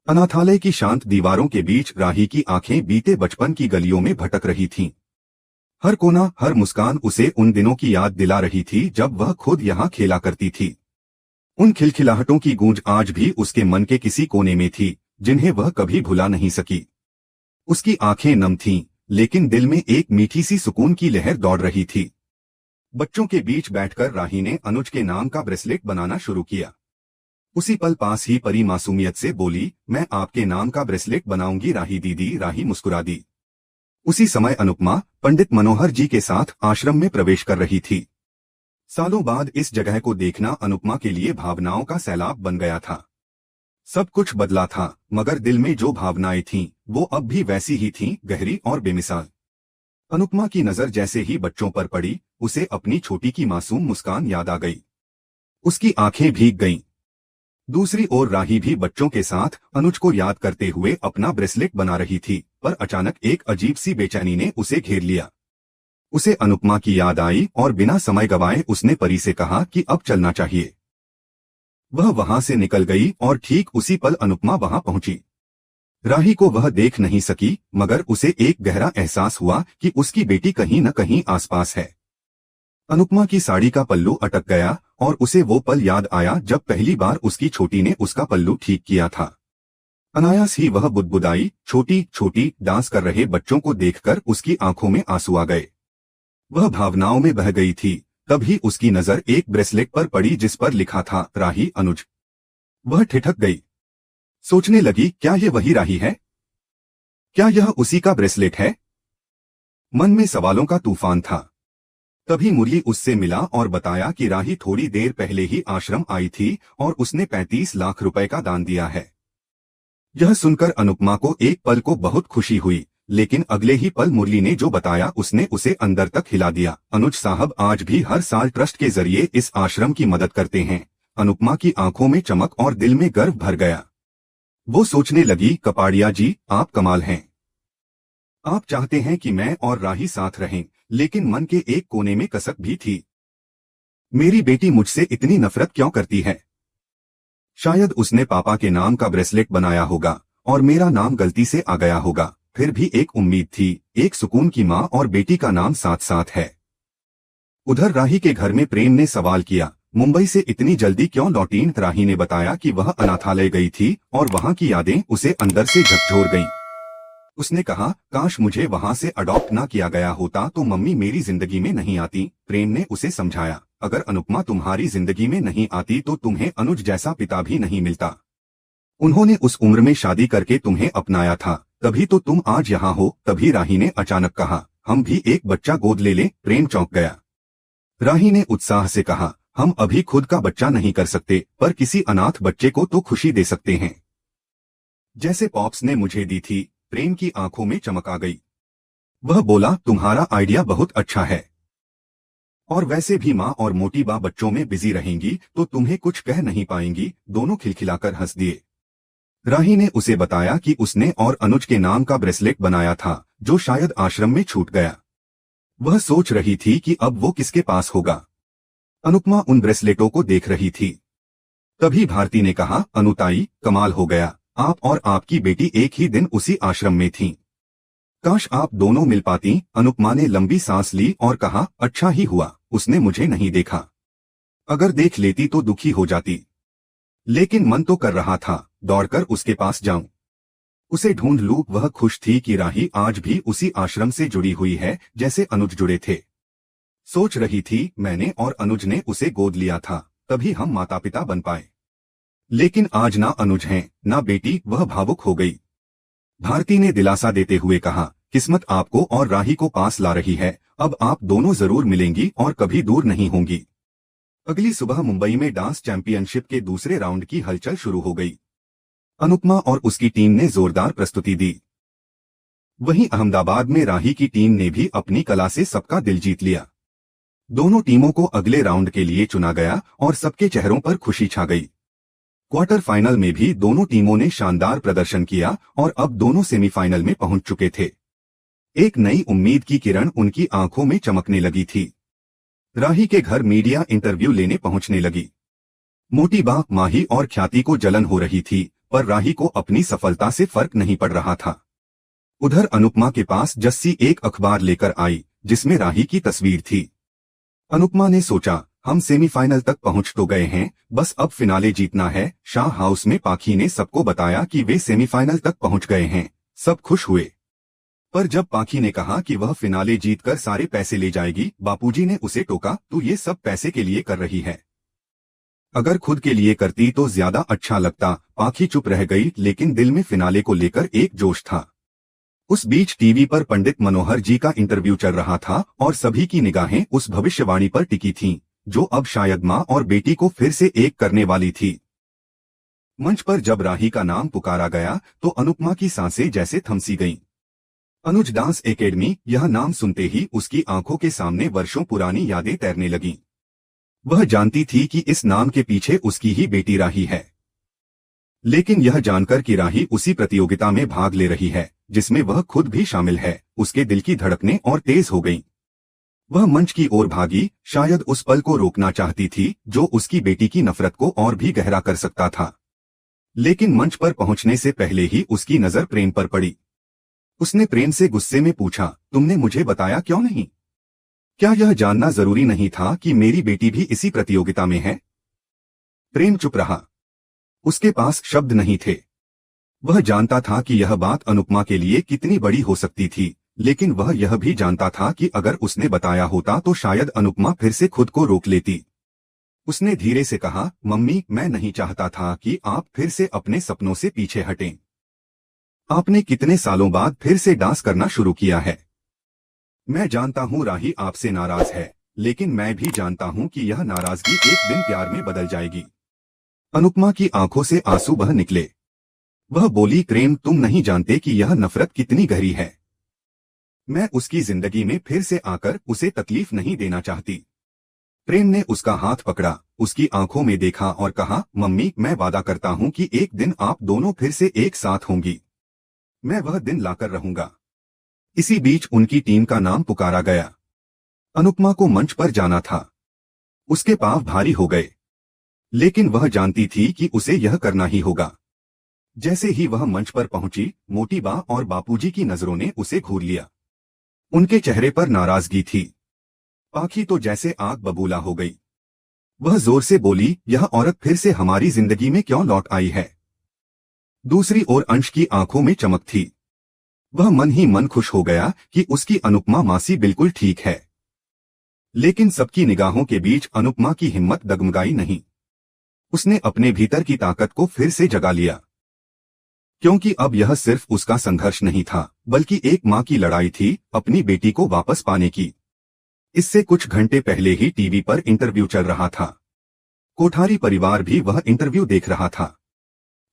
अनाथालय की शांत दीवारों के बीच राही की आंखें बीते बचपन की गलियों में भटक रही थीं। हर कोना, हर मुस्कान उसे उन दिनों की याद दिला रही थी जब वह खुद यहाँ खेला करती थी। उन खिलखिलाहटों की गूंज आज भी उसके मन के किसी कोने में थी, जिन्हें वह कभी भुला नहीं सकी। उसकी आंखें नम थीं, लेकिन दिल में एक मीठी सी सुकून की लहर दौड़ रही थी। बच्चों के बीच बैठकर राही ने अनुज के नाम का ब्रेसलेट बनाना शुरू किया। उसी पल पास ही परी मासूमियत से बोली, मैं आपके नाम का ब्रेसलेट बनाऊंगी राही दीदी। राही मुस्कुरा दी। उसी समय अनुपमा पंडित मनोहर जी के साथ आश्रम में प्रवेश कर रही थी। सालों बाद इस जगह को देखना अनुपमा के लिए भावनाओं का सैलाब बन गया था। सब कुछ बदला था, मगर दिल में जो भावनाएं थीं, वो अब भी वैसी ही थीं, गहरी और बेमिसाल। अनुपमा की नजर जैसे ही बच्चों पर पड़ी, उसे अपनी छोटी की मासूम मुस्कान याद आ गई। उसकी आंखें भीग गईं। दूसरी ओर राही भी बच्चों के साथ अनुज को याद करते हुए अपना ब्रेसलेट बना रही थी, पर अचानक एक अजीब सी बेचैनी ने उसे घेर लिया। उसे अनुपमा की याद आई और बिना समय गवाए उसने परी से कहा कि अब चलना चाहिए। वह वहां से निकल गई और ठीक उसी पल अनुपमा वहां पहुंची। राही को वह देख नहीं सकी, मगर उसे एक गहरा एहसास हुआ कि उसकी बेटी कहीं न कहीं आसपास है। अनुपमा की साड़ी का पल्लू अटक गया और उसे वो पल याद आया जब पहली बार उसकी छोटी ने उसका पल्लू ठीक किया था। अनायास ही वह बुदबुदाई, छोटी छोटी। डांस कर रहे बच्चों को देखकर उसकी आंखों में आंसू आ गए। वह भावनाओं में बह गई थी। तभी उसकी नजर एक ब्रेसलेट पर पड़ी जिस पर लिखा था, राही अनुज। वह ठिठक गई। सोचने लगी, क्या ये वही राही है? क्या यह उसी का ब्रेसलेट है? मन में सवालों का तूफान था। तभी मुरली उससे मिला और बताया कि राही थोड़ी देर पहले ही आश्रम आई थी और उसने 35 लाख रुपए का दान दिया है। यह सुनकर अनुपमा को एक पल को बहुत खुशी हुई, लेकिन अगले ही पल मुरली ने जो बताया उसने उसे अंदर तक हिला दिया। अनुज साहब आज भी हर साल ट्रस्ट के जरिए इस आश्रम की मदद करते हैं। अनुपमा की आंखों में चमक और दिल में गर्व भर गया। वो सोचने लगी, कपाड़िया जी, आप कमाल हैं। आप चाहते हैं कि मैं और राही साथ रहें, लेकिन मन के एक कोने में कसक भी थी। मेरी बेटी मुझसे इतनी नफरत क्यों करती है? शायद उसने पापा के नाम का ब्रेसलेट बनाया होगा और मेरा नाम गलती से आ गया होगा। फिर भी एक उम्मीद थी, एक सुकून की माँ और बेटी का नाम साथ साथ है। उधर राही के घर में प्रेम ने सवाल किया, मुंबई से इतनी जल्दी क्यों लौटी? राही ने बताया कि वह अनाथालय गई थी और वहाँ की यादें उसे अंदर से झकझोर गईं। उसने कहा, काश मुझे वहां से अडॉप्ट ना किया गया होता तो मम्मी मेरी जिंदगी में नहीं आती। प्रेम ने उसे समझाया, अगर अनुपमा तुम्हारी जिंदगी में नहीं आती तो तुम्हें अनुज जैसा पिता भी नहीं मिलता। उन्होंने उस उम्र में शादी करके तुम्हें अपनाया था, तभी तो तुम आज यहाँ हो। तभी राही ने अचानक कहा, हम भी एक बच्चा गोद ले लें। प्रेम चौंक गया। राही ने उत्साह से कहा, हम अभी खुद का बच्चा नहीं कर सकते, पर किसी अनाथ बच्चे को तो खुशी दे सकते हैं, जैसे पॉप्स ने मुझे दी थी। प्रेम की आंखों में चमक आ गई। वह बोला, तुम्हारा आइडिया बहुत अच्छा है, और वैसे भी माँ और मोटी बा बच्चों में बिजी रहेंगी तो तुम्हें कुछ कह नहीं पाएंगी। दोनों खिलखिलाकर हंस दिए। राही ने उसे बताया कि उसने और अनुज के नाम का ब्रेसलेट बनाया था, जो शायद आश्रम में छूट गया। वह सोच रही थी कि अब वो किसके पास होगा। अनुपमा उन ब्रेसलेटों को देख रही थी। तभी भारती ने कहा, अनुताई, कमाल हो गया, आप और आपकी बेटी एक ही दिन उसी आश्रम में थीं। काश आप दोनों मिल पाती। अनुपमा ने लंबी सांस ली और कहा, अच्छा ही हुआ उसने मुझे नहीं देखा। अगर देख लेती तो दुखी हो जाती, लेकिन मन तो कर रहा था दौड़कर उसके पास जाऊं, उसे ढूंढ लूं। वह खुश थी कि राही आज भी उसी आश्रम से जुड़ी हुई है जैसे अनुज जुड़े थे। सोच रही थी, मैंने और अनुज ने उसे गोद लिया था, तभी हम माता पिता बन पाए, लेकिन आज ना अनुज हैं ना बेटी। वह भावुक हो गई। भारती ने दिलासा देते हुए कहा, किस्मत आपको और राही को पास ला रही है, अब आप दोनों जरूर मिलेंगी और कभी दूर नहीं होंगी। अगली सुबह मुंबई में डांस चैंपियनशिप के दूसरे राउंड की हलचल शुरू हो गई। अनुपमा और उसकी टीम ने जोरदार प्रस्तुति दी। वहीं अहमदाबाद में राही की टीम ने भी अपनी कला से सबका दिल जीत लिया। दोनों टीमों को अगले राउंड के लिए चुना गया और सबके चेहरों पर खुशी छा गई। क्वार्टर फाइनल में भी दोनों टीमों ने शानदार प्रदर्शन किया और अब दोनों सेमीफाइनल में पहुंच चुके थे। एक नई उम्मीद की किरण उनकी आंखों में चमकने लगी थी। राही के घर मीडिया इंटरव्यू लेने पहुंचने लगी। मोटी बा, माही और ख्याति को जलन हो रही थी, पर राही को अपनी सफलता से फर्क नहीं पड़ रहा था। उधर अनुपमा के पास जस्सी एक अखबार लेकर आई जिसमें राही की तस्वीर थी। अनुपमा ने सोचा, हम सेमीफाइनल तक पहुंच तो गए हैं, बस अब फिनाले जीतना है। शाह हाउस में पाखी ने सबको बताया कि वे सेमीफाइनल तक पहुंच गए हैं। सब खुश हुए, पर जब पाखी ने कहा कि वह फिनाले जीतकर सारे पैसे ले जाएगी, बापूजी ने उसे टोका, तू ये सब पैसे के लिए कर रही है, अगर खुद के लिए करती तो ज्यादा अच्छा लगता। पाखी चुप रह गई, लेकिन दिल में फिनाले को लेकर एक जोश था। उस बीच टीवी पर पंडित मनोहर जी का इंटरव्यू चल रहा था और सभी की निगाहें उस भविष्यवाणी पर टिकी थीं, जो अब शायद मां और बेटी को फिर से एक करने वाली थी। मंच पर जब राही का नाम पुकारा गया तो अनुपमा की सांसें जैसे थमसी गईं। अनुज डांस एकेडमी, यह नाम सुनते ही उसकी आंखों के सामने वर्षों पुरानी यादें तैरने लगीं। वह जानती थी कि इस नाम के पीछे उसकी ही बेटी राही है, लेकिन यह जानकर कि राही उसी प्रतियोगिता में भाग ले रही है जिसमें वह खुद भी शामिल है, उसके दिल की धड़कनें और तेज हो गईं। वह मंच की ओर भागी, शायद उस पल को रोकना चाहती थी जो उसकी बेटी की नफरत को और भी गहरा कर सकता था। लेकिन मंच पर पहुंचने से पहले ही उसकी नजर प्रेम पर पड़ी। उसने प्रेम से गुस्से में पूछा, तुमने मुझे बताया क्यों नहीं? क्या यह जानना जरूरी नहीं था कि मेरी बेटी भी इसी प्रतियोगिता में है? प्रेम चुप रहा, उसके पास शब्द नहीं थे। वह जानता था कि यह बात अनुपमा के लिए कितनी बड़ी हो सकती थी, लेकिन वह यह भी जानता था कि अगर उसने बताया होता तो शायद अनुपमा फिर से खुद को रोक लेती। उसने धीरे से कहा, मम्मी, मैं नहीं चाहता था कि आप फिर से अपने सपनों से पीछे हटें। आपने कितने सालों बाद फिर से डांस करना शुरू किया है। मैं जानता हूँ राही आपसे नाराज है, लेकिन मैं भी जानता हूँ कि यह नाराजगी एक दिन प्यार में बदल जाएगी। अनुपमा की आंखों से आंसू बह निकले। वह बोली, प्रेम, तुम नहीं जानते कि यह नफरत कितनी गहरी है। मैं उसकी जिंदगी में फिर से आकर उसे तकलीफ नहीं देना चाहती। प्रेम ने उसका हाथ पकड़ा, उसकी आंखों में देखा और कहा, मम्मी, मैं वादा करता हूँ कि एक दिन आप दोनों फिर से एक साथ होंगी। मैं वह दिन लाकर रहूंगा। इसी बीच उनकी टीम का नाम पुकारा गया। अनुपमा को मंच पर जाना था। उसके पांव भारी हो गए, लेकिन वह जानती थी कि उसे यह करना ही होगा। जैसे ही वह मंच पर पहुंची, मोटी बा और बापूजी की नजरों ने उसे घूर लिया। उनके चेहरे पर नाराजगी थी। पाखी तो जैसे आग बबूला हो गई। वह जोर से बोली, यह औरत फिर से हमारी जिंदगी में क्यों लौट आई है? दूसरी ओर अंश की आंखों में चमक थी। वह मन ही मन खुश हो गया कि उसकी अनुपमा मासी बिल्कुल ठीक है। लेकिन सबकी निगाहों के बीच अनुपमा की हिम्मत डगमगाई नहीं। उसने अपने भीतर की ताकत को फिर से जगा लिया, क्योंकि अब यह सिर्फ उसका संघर्ष नहीं था, बल्कि एक मां की लड़ाई थी, अपनी बेटी को वापस पाने की। इससे कुछ घंटे पहले ही टीवी पर इंटरव्यू चल रहा था। कोठारी परिवार भी वह इंटरव्यू देख रहा था।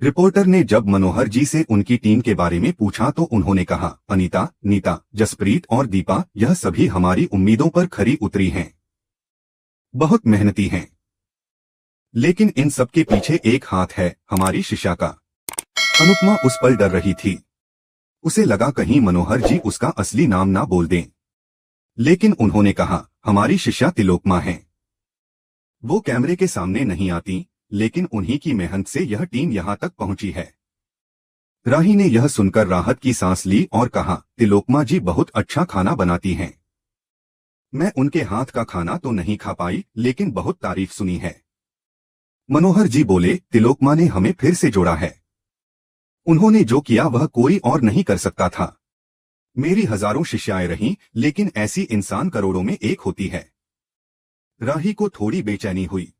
रिपोर्टर ने जब मनोहर जी से उनकी टीम के बारे में पूछा तो उन्होंने कहा, अनीता, नीता, जसप्रीत और दीपा, यह सभी हमारी उम्मीदों पर खरी उतरी हैं। बहुत मेहनती हैं। लेकिन इन सबके पीछे एक हाथ है, हमारी शिक्षा का। अनुपमा उस पल डर रही थी। उसे लगा कहीं मनोहर जी उसका असली नाम ना बोल दें। लेकिन उन्होंने कहा, हमारी शिष्या तिलोकमा है। वो कैमरे के सामने नहीं आती, लेकिन उन्हीं की मेहनत से यह टीम यहां तक पहुंची है। राही ने यह सुनकर राहत की सांस ली और कहा, तिलोकमा जी बहुत अच्छा खाना बनाती हैं। मैं उनके हाथ का खाना तो नहीं खा पाई, लेकिन बहुत तारीफ सुनी है। मनोहर जी बोले, तिलोकमा ने हमें फिर से जोड़ा है। उन्होंने जो किया वह कोई और नहीं कर सकता था। मेरी हजारों शिष्याएं रहीं, लेकिन ऐसी इंसान करोड़ों में एक होती है। राही को थोड़ी बेचैनी हुई।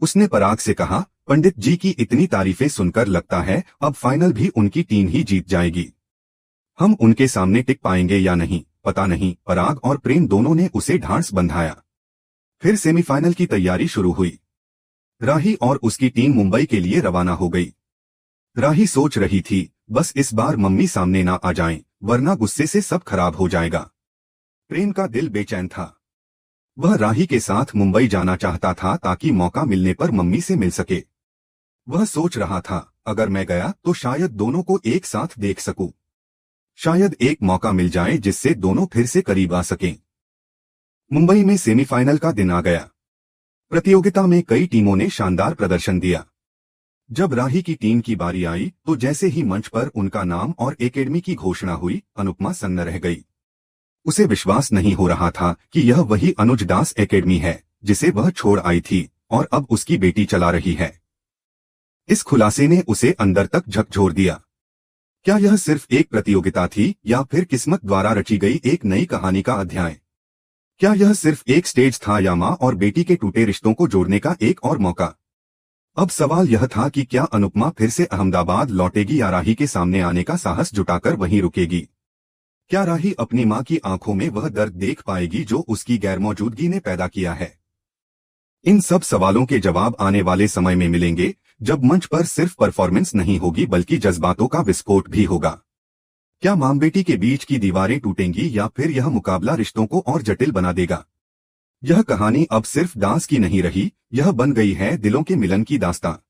उसने पराग से कहा, पंडित जी की इतनी तारीफें सुनकर लगता है अब फाइनल भी उनकी टीम ही जीत जाएगी। हम उनके सामने टिक पाएंगे या नहीं पता नहीं। पराग और प्रेम दोनों ने उसे ढांढस बंधाया। फिर सेमीफाइनल की तैयारी शुरू हुई। राही और उसकी टीम मुंबई के लिए रवाना हो गई। राही सोच रही थी, बस इस बार मम्मी सामने ना आ जाएं, वरना गुस्से से सब खराब हो जाएगा। प्रेम का दिल बेचैन था। वह राही के साथ मुंबई जाना चाहता था ताकि मौका मिलने पर मम्मी से मिल सके। वह सोच रहा था, अगर मैं गया तो शायद दोनों को एक साथ देख सकूं। शायद एक मौका मिल जाए जिससे दोनों फिर से करीब आ सकें। मुंबई में सेमीफाइनल का दिन आ गया। प्रतियोगिता में कई टीमों ने शानदार प्रदर्शन दिया। जब राही की टीम की बारी आई तो जैसे ही मंच पर उनका नाम और एकेडमी की घोषणा हुई, अनुपमा सन्न रह गई। उसे विश्वास नहीं हो रहा था कि यह वही अनुज दास एकेडमी है जिसे वह छोड़ आई थी और अब उसकी बेटी चला रही है। इस खुलासे ने उसे अंदर तक झकझोर दिया। क्या यह सिर्फ एक प्रतियोगिता थी या फिर किस्मत द्वारा रची गई एक नई कहानी का अध्याय? क्या यह सिर्फ एक स्टेज था या मां और बेटी के टूटे रिश्तों को जोड़ने का एक और मौका? अब सवाल यह था कि क्या अनुपमा फिर से अहमदाबाद लौटेगी या राही के सामने आने का साहस जुटाकर वहीं रुकेगी? क्या राही अपनी मां की आंखों में वह दर्द देख पाएगी जो उसकी गैरमौजूदगी ने पैदा किया है? इन सब सवालों के जवाब आने वाले समय में मिलेंगे, जब मंच पर सिर्फ परफॉर्मेंस नहीं होगी बल्कि जज्बातों का विस्फोट भी होगा। क्या मां बेटी के बीच की दीवारें टूटेंगी या फिर यह मुकाबला रिश्तों को और जटिल बना देगा? यह कहानी अब सिर्फ डांस की नहीं रही, यह बन गई है दिलों के मिलन की दास्तां।